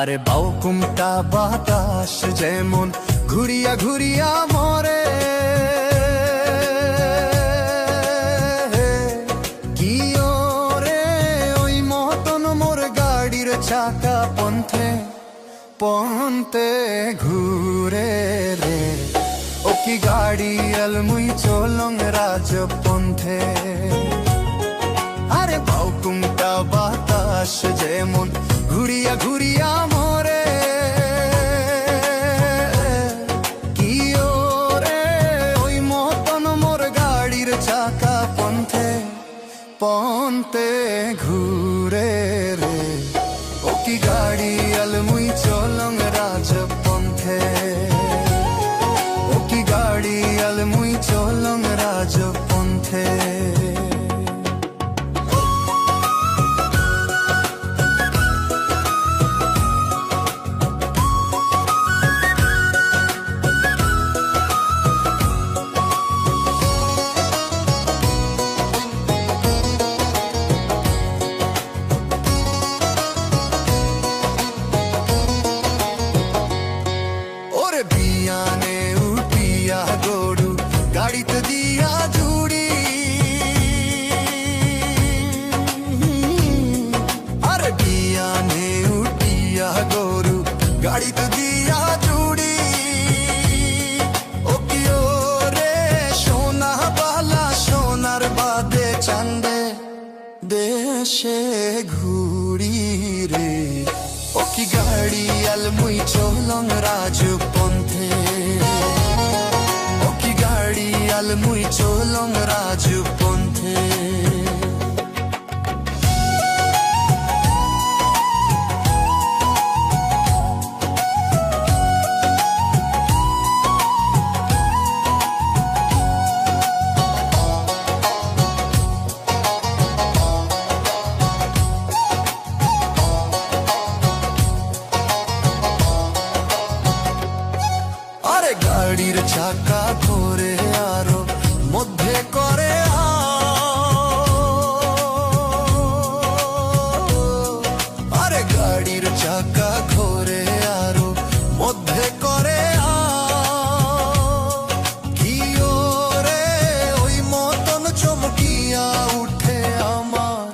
আরে বাউকুমটা বাতাস যেমন ঘুরিয়া ঘুরিয়া মরে, কি ওরে ওই মতন মোর গাড়ির চাকা পন্থে পন্থে ঘুরে রে। ও কি গাড়ি আলমুই চলং রাজপন্থে। আরে বাউকুমটা বাতাস যেমন ঘুরিয়া ঘুরিয়া মরে, কি ওরে ওই মতন মোর গাড়ির চাকা পন্থে পন্থে ঘুরে রে। ও কি গাড়ি আলমুই চলং রাজপন্থে, ও কি গাড়ি আলমুই চলং রাজপন্থে। বিয়ানে উঠিয়া গরু গাড়িতে দিয়া জুড়ি, আরে বিয়ানে উঠিয়া গরু গাড়িতে দিয়া জুড়ি। ও কি ওরে সোনা বালা সোনার বাদে চান্দে দেশে ঘুরি রে। ও কি গাড়ি আলমুই চলং রাজপন্থে, ও কি গাড়ি আলমুই চলং রাজপন্থে। গাড়ির চাকা ঘোরে আরো মধ্যে করে, আরে গাড়ির চাকা ঘোরে আরো মধ্যে করে, কি ওরে ওই মতন চমকিয়া উঠে আমার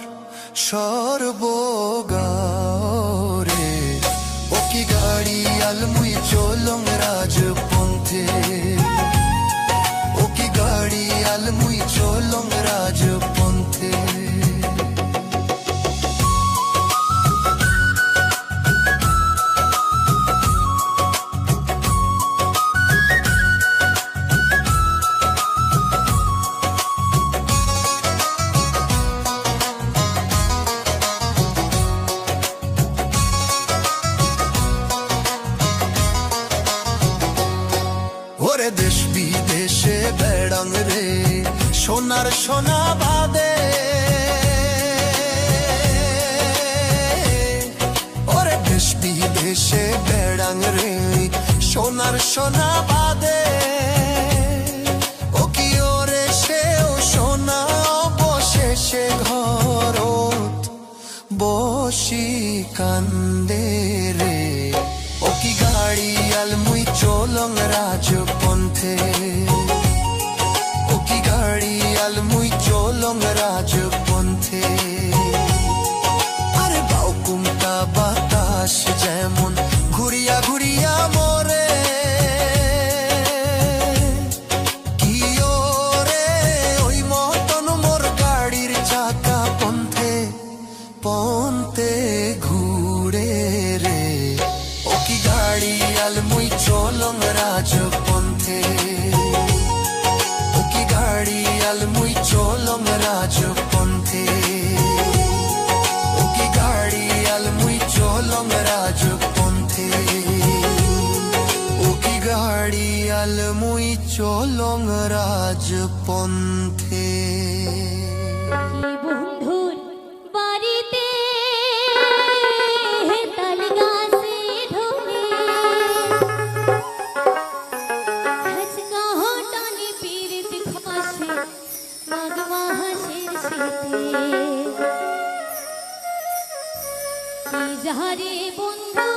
সর্বগারে। ও কি গাড়ি আলমুই চলং রাজপন্থে, ও কি গাড়ি আলমুই চলং রাজপন্থে। ওরে দেশ বিদেশে বেড়াং রে সোনার সোনা বাদে, ওরে দেশ বিদেশে বেড়াং রে সোনার সোনা বাদে। ও কি ওরে সেও সোনা অবশেষে ঘরত বসি কান্দে রে। ও কি গাড়ি আলমুই চলং রাজপন্থে, ও কি গাড়ি আলমুই চলং রাজপন্থে। আরে বাউকুমটা বাতাস যেমন ঘুরিয়া ঘুরিয়া মরে, কি ওরে ওই মতন মোর গাড়ির চাকা পন্থে পন্থে ঘুরে রে। ও কি গাড়ি আলমুই চলং রাজপন্থে, ও কি গাড়ি আলমুই চলং রাজপন্থে, ও কি গাড়ি আলমুই চলং রাজপন্থে, ও কি গাড়ি আলমুই চলং রাজপন্থে। বন্ধুর বাড়িতে যাহারে বন্ধু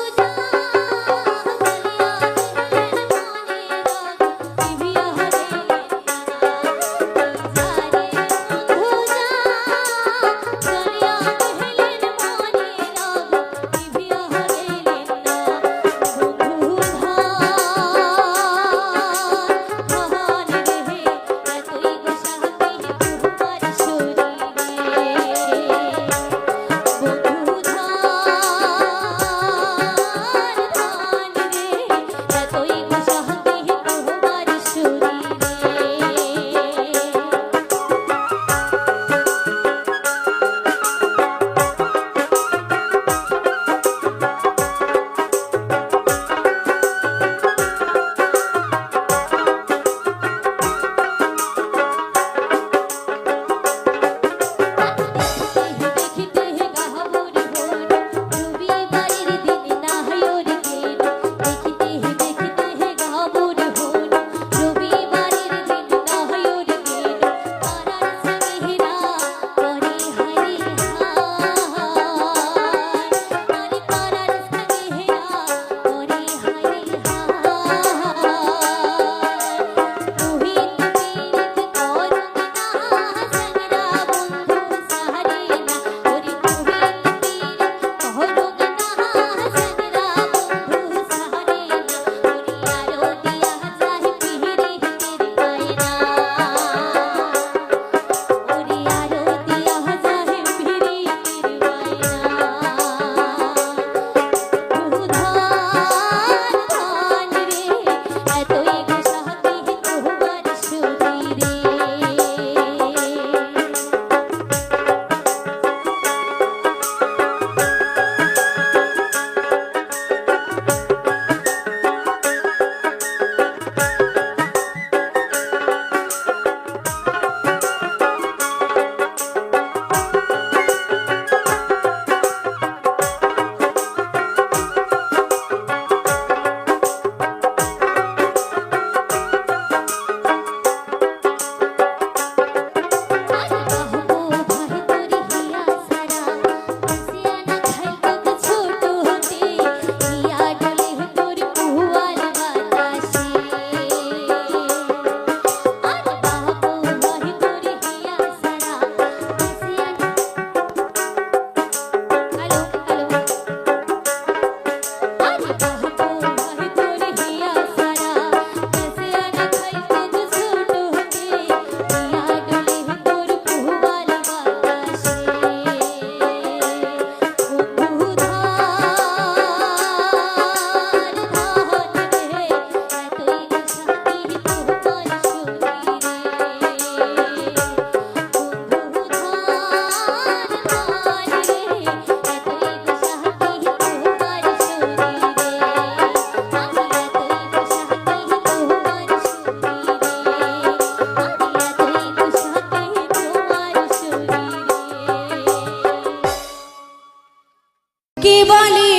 বলে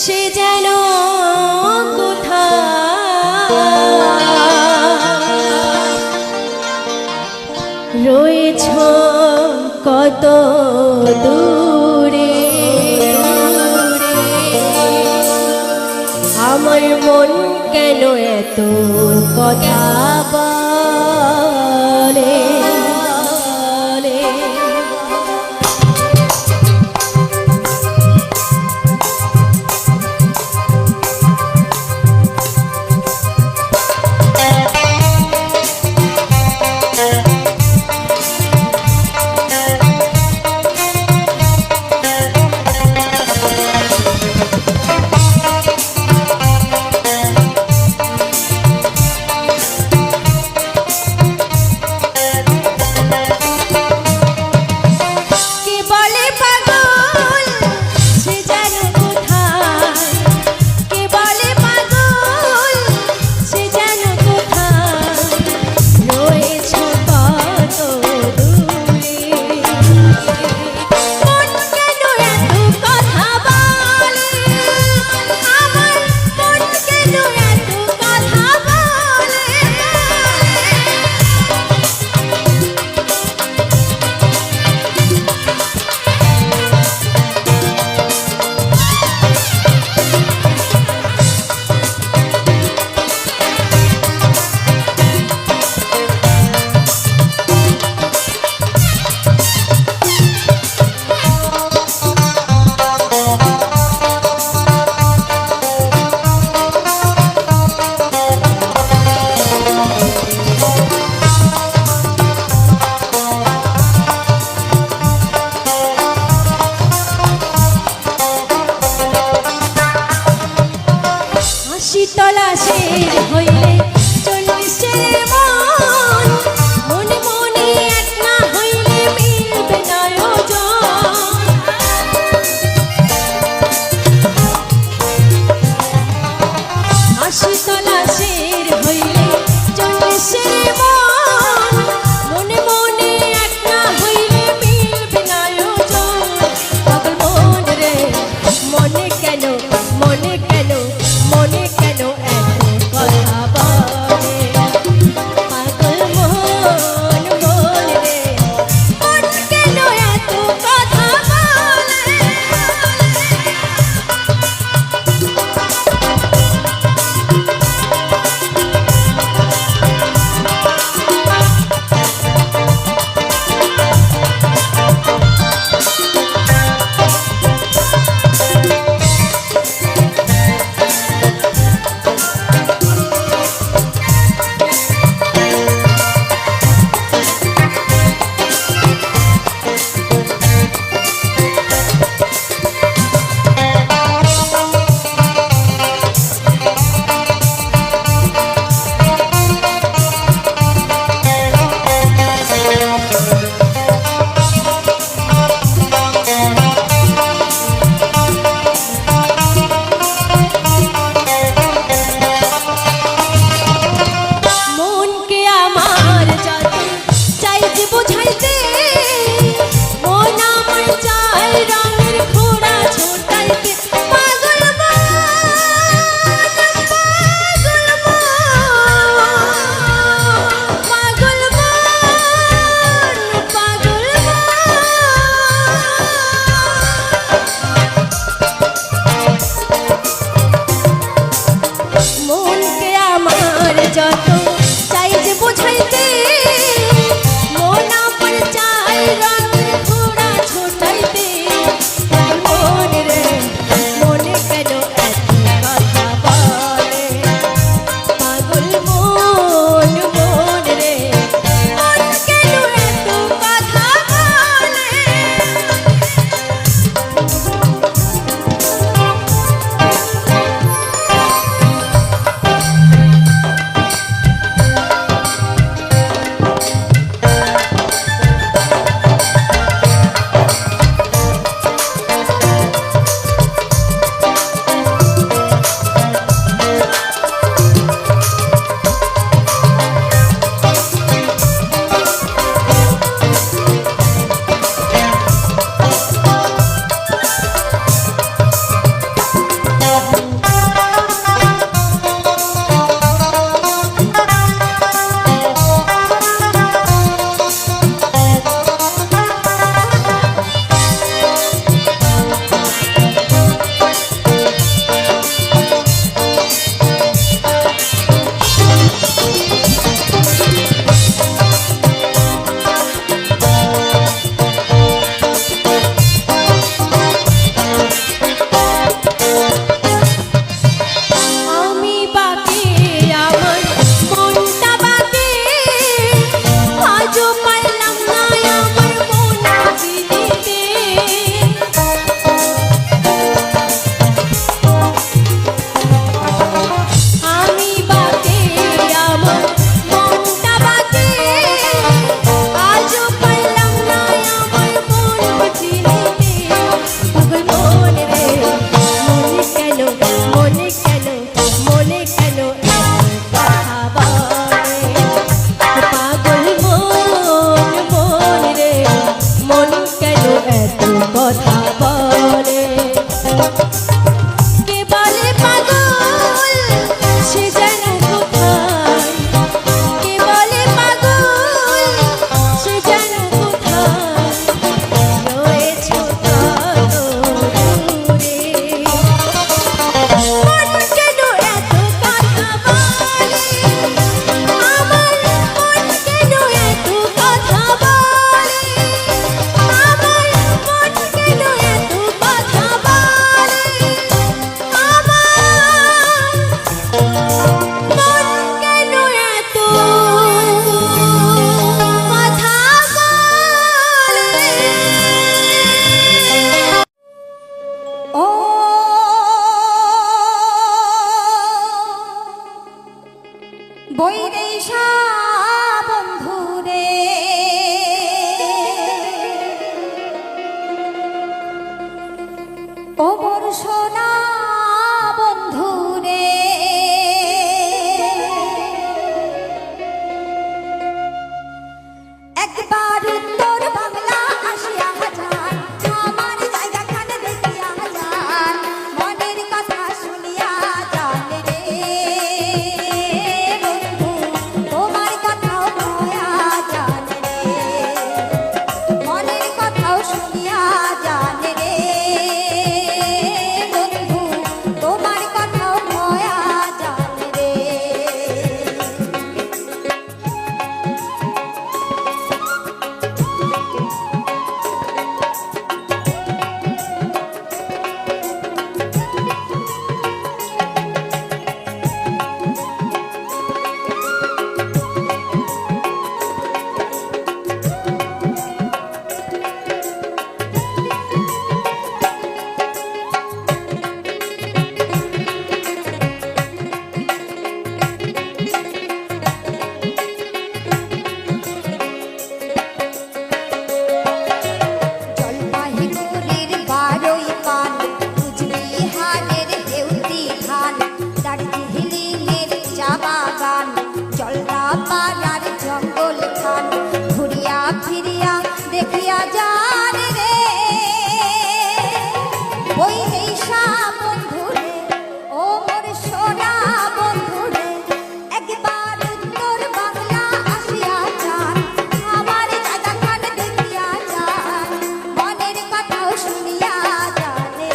সে যেন কোথায় রয়েছ কত দূরে আমার মন কেন এত কথা বলে তলাশের হইলে চল্লিশের মন মনে মনে এক না হইলে মিলবে না ওজন আশি তলাশের হইলে চল্লিশের মন মনে মনে এক না হইলে মিলবে না ওজন পাগল মন রে মনে কেন মনে কেন ও মোর সোনা বন্ধু রে, একবার উত্তর বাংলা আসিয়া যান, আমার জায়গাখানে দেখিয়া যান, মনের কথা শুনিয়া যান রে বন্ধু, তোমার কথাও কয়া যান রে, মনের কথাও শুনিয়া যান রে বন্ধু, তোমার কথাও কয়া যান রে। জলপাইগুড়ির বারোই পান, কুচবিহারের দেউতি ধান, দার্জিলিংয়ের চা বাগান, জলদাপাড়ার জঙ্গল খান, ঘুরিয়া ফিরিয়া দেখিয়া যান রে ওই নেশা বন্ধু রে, ও মোর সোনা বন্ধু রে, একবার উত্তর বাংলা আসিয়া যান, আমার জায়গাখানে দেখিয়া যান, মনের কথাও শুনিয়া যান রে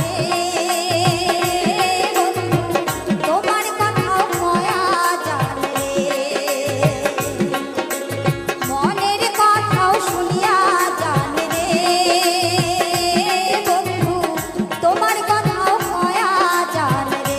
বন্ধু, তোমার কথাও কয়া যান রে, মনের কথাও শুনিয়া যান রে বন্ধু, তোমার কথাও কয়া যান রে।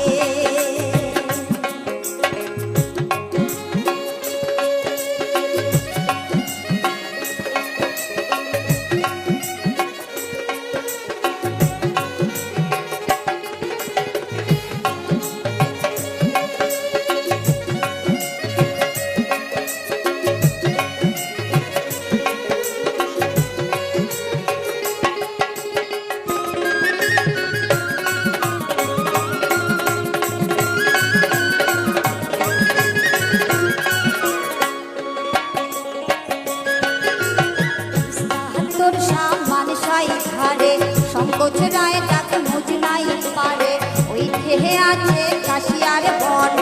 তোর সামান সাই ধারে সংকোচ রায় ডাক মুজনাই পারে, ওই ঠেহে আছে কাশিয়ার বন,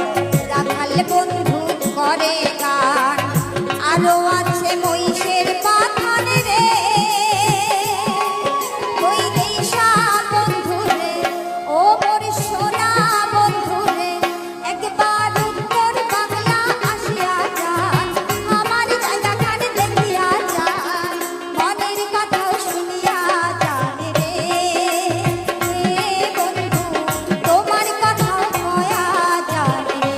রাখাল বন্ধু করে গান, আরো আছে মহিষের পাথান রে ওই নেশা বন্ধু রে, ও মোর সোনা বন্ধু রে, একবার উত্তর বাংলা আসিয়া যান, আমার জায়গাখানে দেখিয়া যান, মনের কথাও শুনিয়া যান রে বন্ধু, তোমার কথাও কয়া যান রে,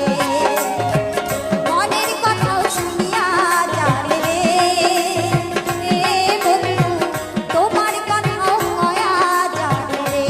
মনের কথাও শুনিয়া যান রে বন্ধু, তোমার কথাও কয়া যান রে।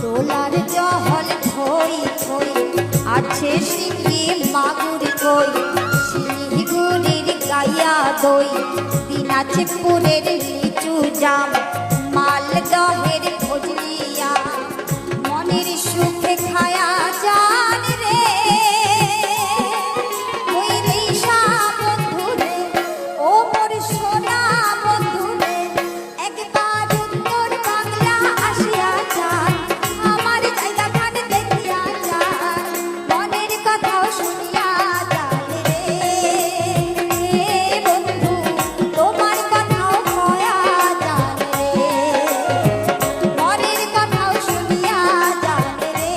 দোলার জহল থই থই আছে শিঙি মাগুর কই, শিলিগুড়ির গাইয়া দই, দিনাজপুরের লিচু জাম, মালদহের ভজলিয়া, মনের সুখে খায়া যান রে ওই নেশা বন্ধু রে, ও মোর সোনা বন্ধু রে, একবার উত্তর বাংলা আসিয়া যান, আমার জায়গাখানে দেখিয়া যান, মনের কথাও শুনিয়া যান রে বন্ধু, তোমার কথাও কয়া যান রে, মনের কথাও শুনিয়া যান রে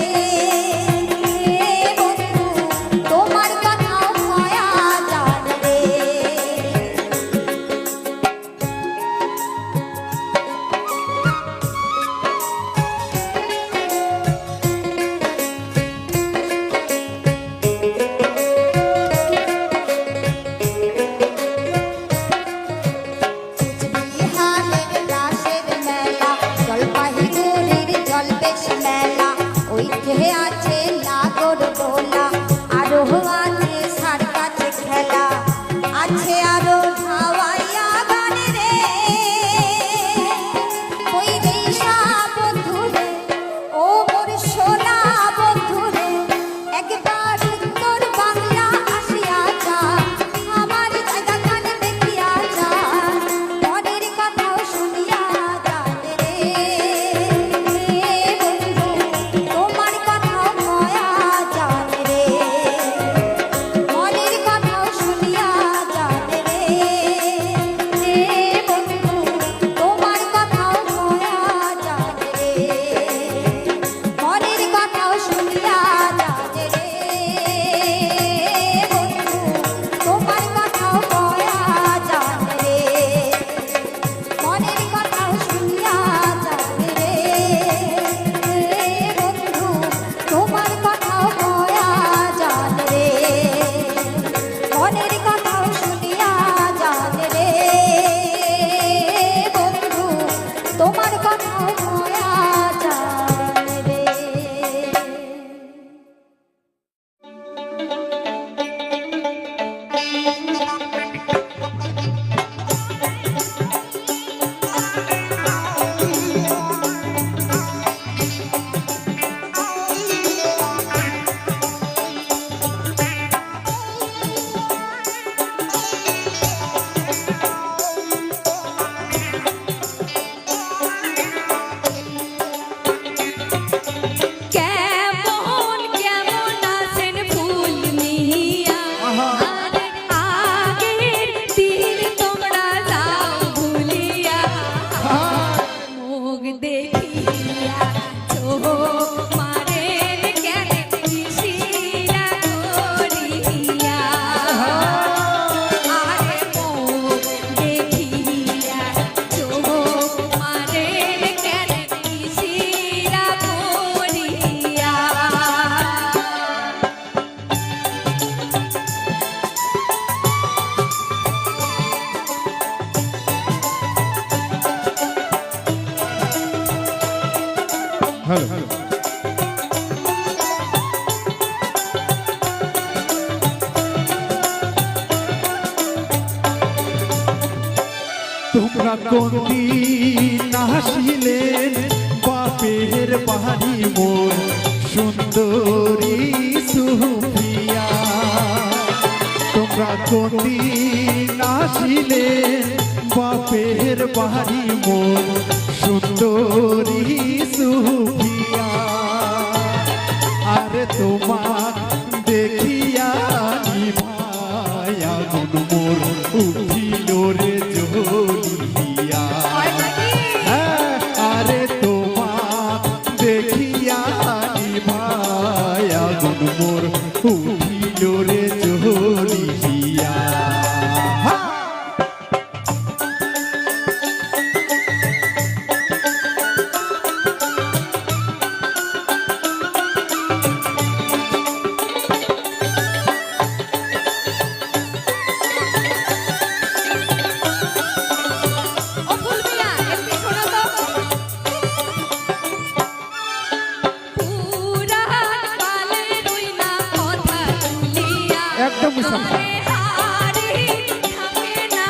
আছে আরো ধাওয়াইয়া গান রে ওই দেশা বন্ধু রে ও মোর সোনা বন্ধু রে একবার উত্তর বাংলা আসিয়া যা আমার জায়গা গান দেখিয়া যা মনের কথাও শুনিয়া গান রে বন্ধু তোমার কথাও কয়া জান রে মনের কথাও শুনিয়া জান রে বন্ধু তোমার কথাও কয়া জান রে মনের কথাও শুনিয়া জান রে বন্ধু তোমার কথাও কয়া জান রে মনের কথাও শুনিয়া জান রে বন্ধু তোমার কথাও কয়া জান রে মনের কথাও শুনিয়া জান রে বন্ধু তোমার কথাও কয়া জান রে কেমন কেমন আছেন ফুল মিয়া আরে আগের দিন তোমরা যাও ভুলিয়া মুখ দেখিয়া চোখ মারেন কেন শিরা করিয়া আরে মুখ দেখিয়া চোখ মারেন কেন শিরা করিয়া হ্যালো তোমরা কোন দিন হাসিলেন বাপের বাড়ি মোর সুন্দরী সুফিয়া তোমরা কোন দিন আসিলেন বাপের বাড়ি মোর সুন্দরী সুফিয়া আরে তোমার দেখিয়া ভায়া মন মোর উঠিল রে জলিয়া আরে তোমার দেখিয়া ভায়া মন মোর উঠিল রে জলিয়া ও ফুল মিয়া একটু শোনো তো পুরান কালে রইনা কথা তুলিয়া একদম মুসাফা আরে হারি থাকে না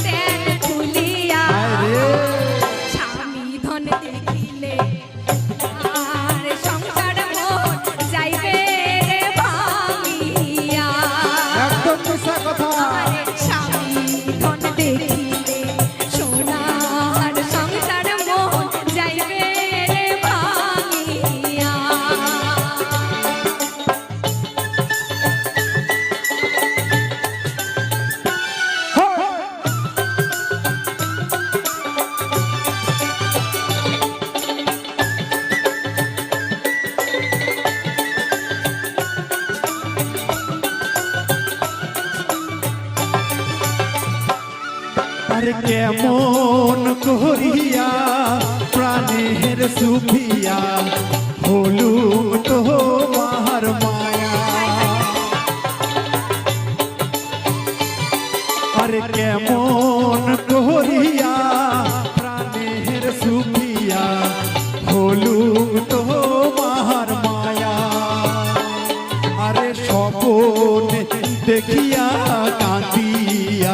তেল তুলিয়া আরে স্বামী ধন দেখিলে আর সংসার মোর যাইবে রে ভাঙিয়া একদম মিশা কথা আরে স্বামী ধন দেখিলে সোনার সংসার মোর যাইবে রে ভাঙিয়া আরে কেমন করিয়া প্রাণের সুফিয়া হলু তোমার মায়া আরে কেমন করিয়া প্রাণের সুফিয়া হলু তোমার মায়া আরে স্বপন দেখিয়া কাঁদিয়া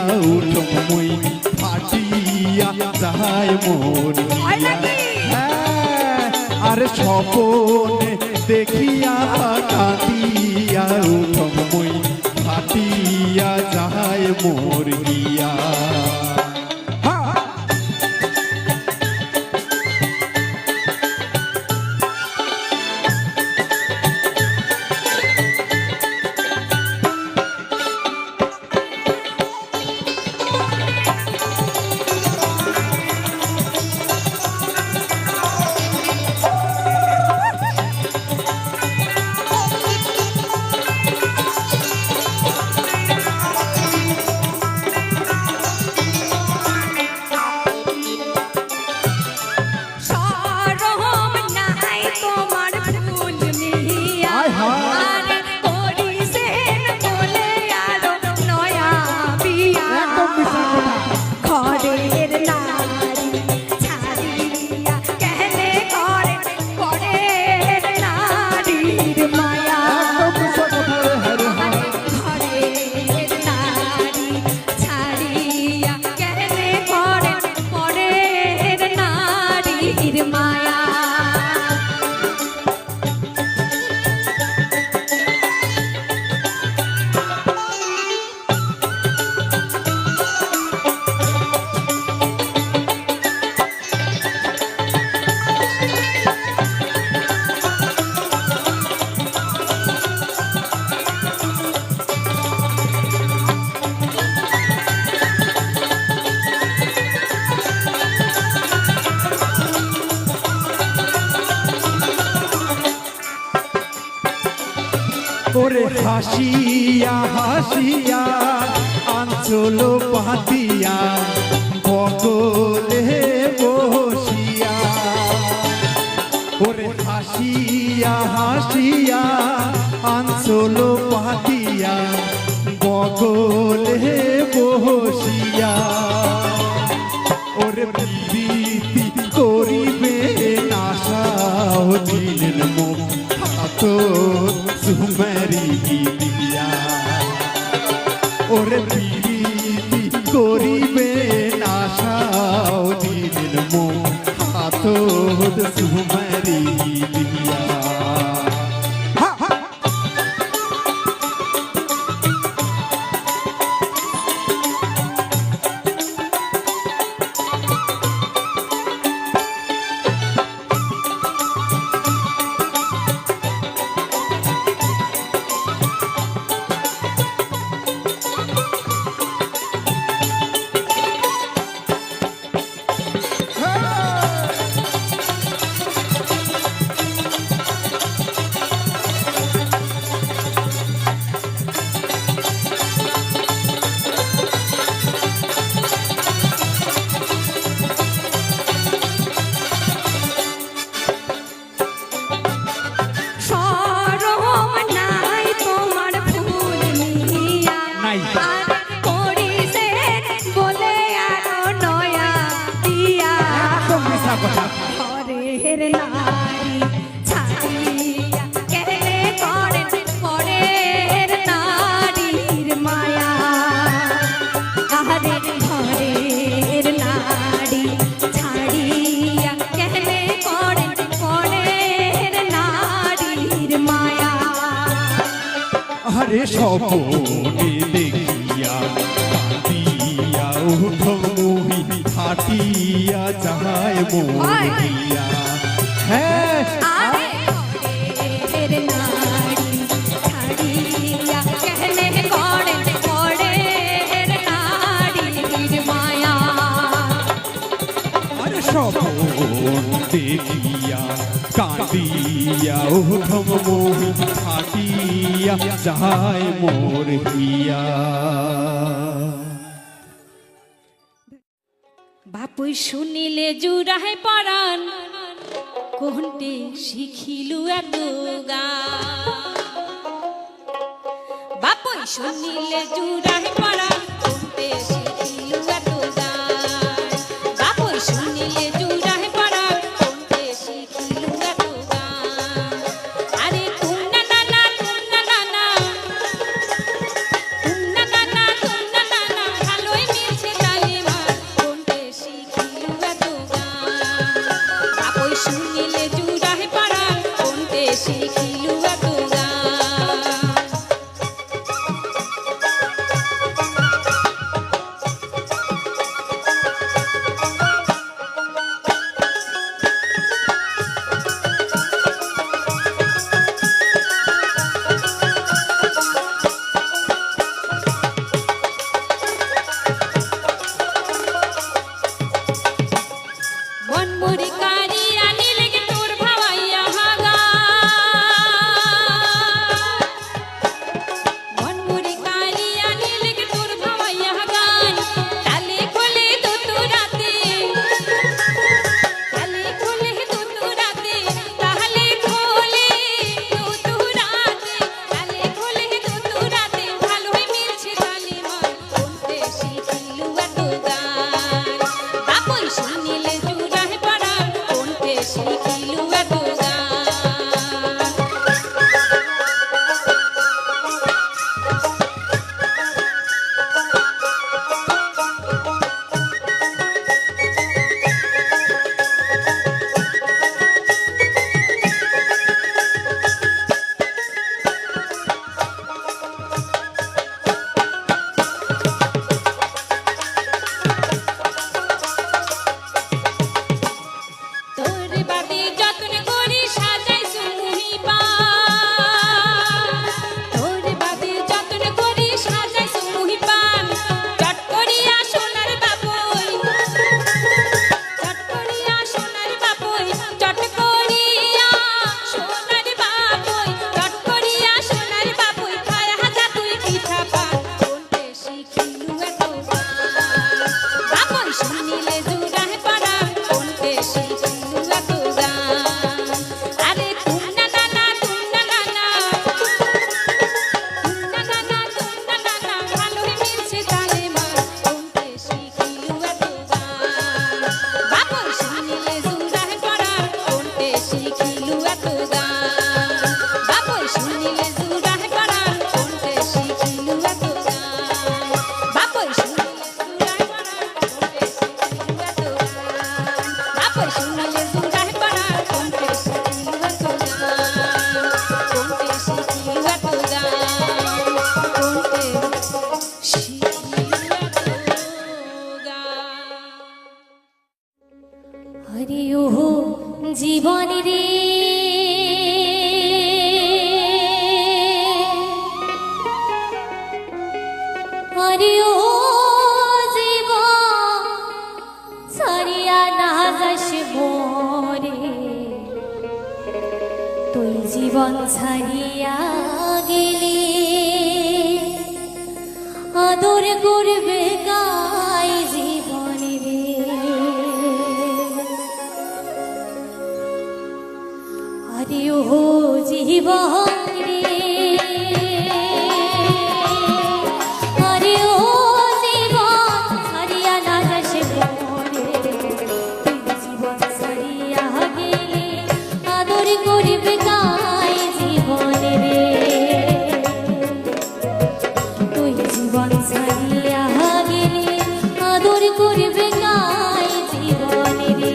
মই ফাটিয়া যায় মোর হিয়া। হ্যাঁ, আর স্বপনে দেখিয়া কাঁদিয়া উঠম মই ফাটিয়া যায় মোর হিয়া। সরম নাই তোমার ফুল মিয়া আয় হায়। আরে করিছেন বলে আরো নয়া বিয়া একদম মিছা কথা। ঘরের নারী ছাড়িয়া কেনে করে পরের নারীর মায়া একদম মিছা কথা রে, হ্যাঁ রে, হ্যাঁ। ঘরের নারী ছাড়িয়া কেনে করে পরের নারীর মায়া ওরে হাসিয়া হাসিয়া আঞ্চল পাতিয়া বগলে বসিয়া। ওরে হাসিয়া হাসিয়া আঞ্চল পাতিয়া বগলে বসিয়া। ওরে প্রীতি করিবে নাশাও দিলেন মুখ তো সুমেরি দিয়া। ওরে প্রীতি করিবে নাশাও দিলেন মুখ তো সুমেরি দিয়া। সরম নাই তোমার ফুল মিয়া নাই। আর করিছেন বলে আরো নয়া বিয়া একদম মিছা কথা। ঘরের নারী ছাড়িয়া কেনে করেন পরের নারীর মায়া আহারে ঘরের নারী ছাড়িয়া কেনে করেন পরের নারীর মায়া আরে স্বপনে দেখিয়া কাঁদিয়া উঠম মুহি ফাটিয়া যায় মোর হিয়া। হ্যাঁ, আরে ঘরের নারী ছাড়িয়া কেনে করেন পরের নারীর মায়া আরে স্বপন দেখিয়া কাঁদিয়া উঠম মুহি ফাটিয়া যায় মোর হিয়া। বাপুই শুনিলে জুড়াই পরাণ কোনটে শিখিলু এত গান। বাপুই শুনিলে জুড়াই পরাণ কোনটে শিখিলু এত গান। বাপুই শুনিলে জুড়াই পরাণ কোনটে শিখিলু এত গান। আরে তুন্না নানা তুন্না নানা তুন্না নানা তুন্না নানা ভালোই মিলছে তালে জীবন রে আরে ও জীবন ছাড়িয়া না যাস মোরে তুই জীবন ছাড়িয়া গেলে আদর করবে গাই জীবন রে আরে ও জীবন রে আরে ও জীবন ছাড়িয়া না যাস মোরে তুই জীবন ছাড়িয়া গেলে আদর করবে গাই জীবন রে তুই জীবন ছাড়িয়া গেলে আদর করবে গাই জীবন রে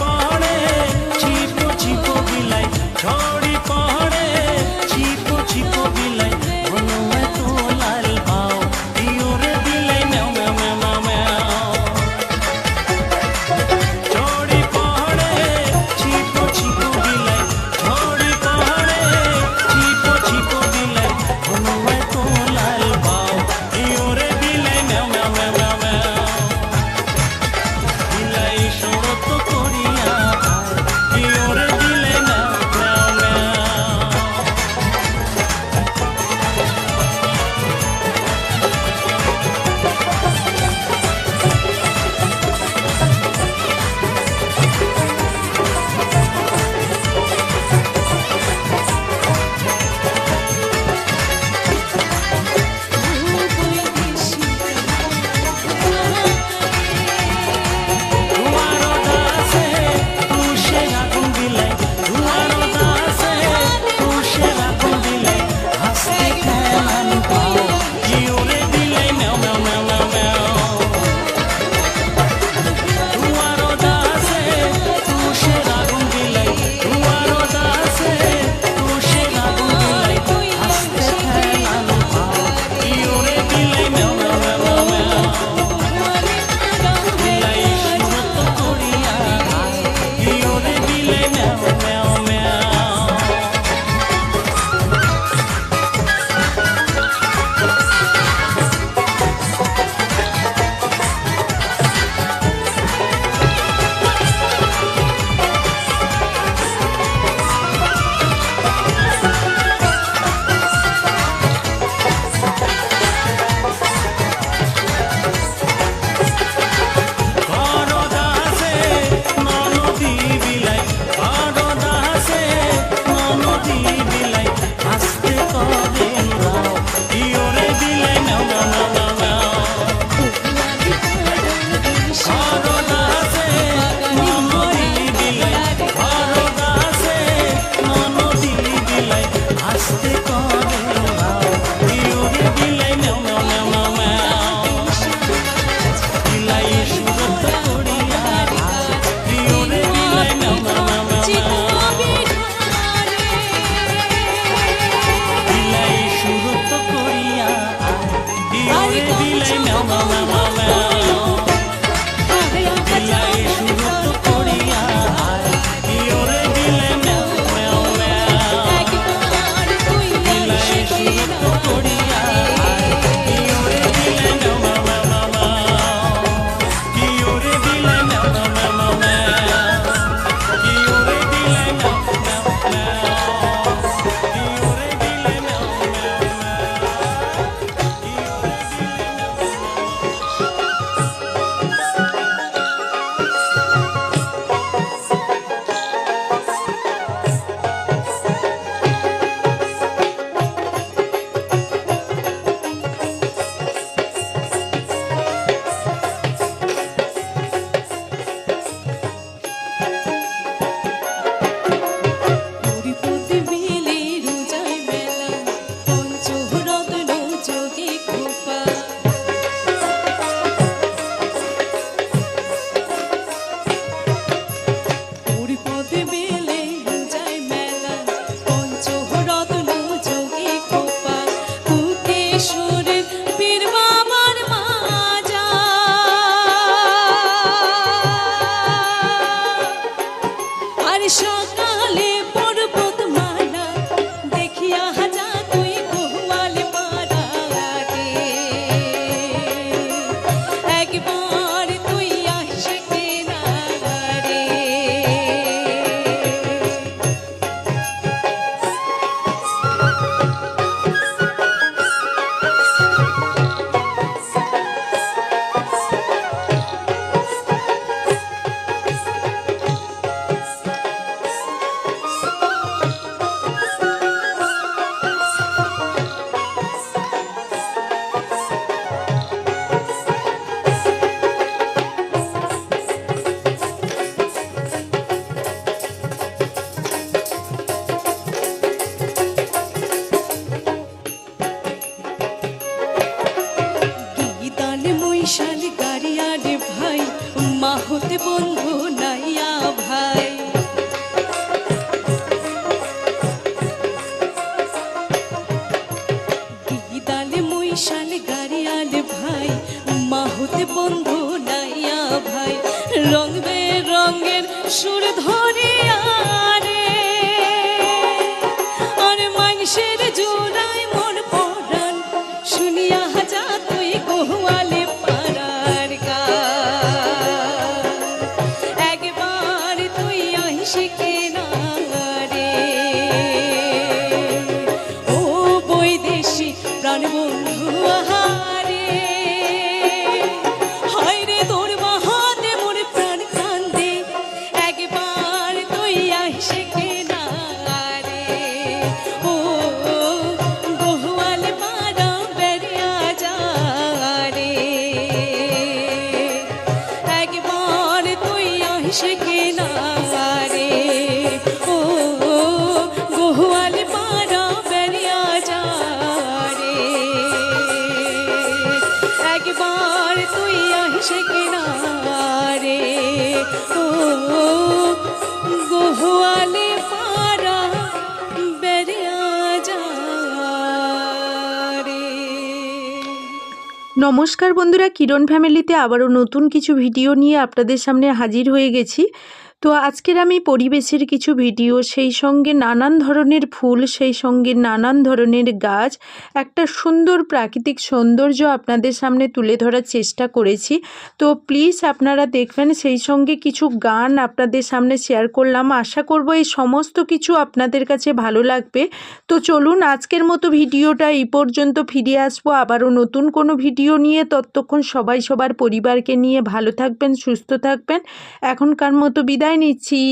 পড়ে চিপো চিপো বিলাই ঝড়ি পড়ে চিপো চিপো বিলাই বলো এত লাল পাও ইওরে বিলাই ম্যাও ম্যাও ম্যাও ম্যাও ঝড়ি পড়ে চিপো চিপো বিলাই ঝড়ি পড়ে চিপো চিপো বিলাই বলো এত লাল পাও ইওরে বিলাই ম্যাও ম্যাও ম্যাও ম্যাও বিলাই শরত করিয়া ইওরে বিলাই ম্যাও ম্যাও ম্যাও দুয়ারো দাসে তুষে রাখুন বিলাই দুয়ারো দাসে তুষে রাখুন বিলাই হাসতে খেলান পাও ইওরে বিলাই ম্যাও ম্যাও ম্যাও ম্যাও ম্যাও দুয়ারো দাসে তুষে রাখুন বিলাই দুয়ারো দাসে তুষে রাখুন বিলাই হাসতে খেলান পাও ইওরে বিলাই ম্যাও ম্যাও ম্যাও ম্যাও বিলাই শরত করিয়া ইওরে বিলাই ম্যাও ম্যাও ম্যাও করো দাসে ননদী বিলাই করো দাসে ননদী বিলাই হাসতে করেন রাও ইওরে বিলাই ম্যাও ম্যাও ম্যাও ম্যাও করো দাসে ননদী বিলাই করো দাসে ননদী বিলাই হাসতে করেন রাও ইওরে বিলাই ম্যাও ম্যাও ম্যাও ম্যাও ম্যাও বিলাই সুরত করিয়া ইওরে বিলাই ম্যাও ম্যাও ম্যাও ম্যাও বিলাই সুরত করিয়া ইওরে বিলাই ম্যাও ম্যাও ম্যাও ম্যাও ম্যাও বিলাই সুরত করিয়া ইওরে বিলাই ম্যাও ম্যাও ম্যাও বিলাই সুরত করিয়া ইওরে বিলাই ম্যাও ম্যাও ম্যাও ম্যাও ইওরে বিলাই ম্যাও ম্যাও ম্যাও ম্যাও ইওরে বিলাই ম্যাও ম্যাও ম্যাও ইওরে বিলাই ম্যাও পরিপতি মিলে রোজায় মেলা পঞ্চরত্ন যোগে কৃপা পরিপতি মিলে রোজায় মেলা পঞ্চরত্ন যোগে কৃপা কুকেশ্বরের পীর বাবার মাজা আর সকালে পর্বত মালা দেখিয়া হাজা তুই গোয়াল পাড়া রে একবার তুই আসকে না রে ধরে আরে আর মানুষের জোড়ায় মোর পরাণ শুনিয়া যা তুই গোয়ালে পাড়ার গান একবার তুই আহিসে কেনা রে ও বৈদেশী প্রাণ বন্ধু আহারে হায় রে তোর বাহাতে মোর প্রাণ কান্দে একবার তুই আহিসে কেনা রে ও গোয়ালে পাড়া বেরিয়া যা রে একবার তুই আহিসে কেনা রে ও গোয়ালে পাড়া বেরিয়া যা রে একবার তুই আহিসে কেনা রে ও গোয়ালে পাড়া বেরিয়া যা রে। নমস্কার বন্ধুরা, কিরণ ফ্যামিলিতে আবারও নতুন কিছু ভিডিও নিয়ে আপনাদের সামনে হাজির হয়ে গেছি। তো আজকের আমি পরিবেশের কিছু ভিডিও, সেই সঙ্গে নানান ধরনের ফুল, সেই সঙ্গে নানান ধরনের গাছ, একটা সুন্দর প্রাকৃতিক সৌন্দর্য আপনাদের সামনে তুলে ধরার চেষ্টা করেছি। তো প্লিজ আপনারা দেখবেন, সেই সঙ্গে কিছু গান আপনাদের সামনে শেয়ার করলাম। আশা করব এই সমস্ত কিছু আপনাদের কাছে ভালো লাগবে। তো চলুন আজকের মতো ভিডিওটা এই পর্যন্ত, ফিরে আসবো আবারও নতুন কোনো ভিডিও নিয়ে। ততক্ষণ সবাই সবার পরিবারকে নিয়ে ভালো থাকবেন, সুস্থ থাকবেন। এখনকার মতো বিদায় নিচ্ছি।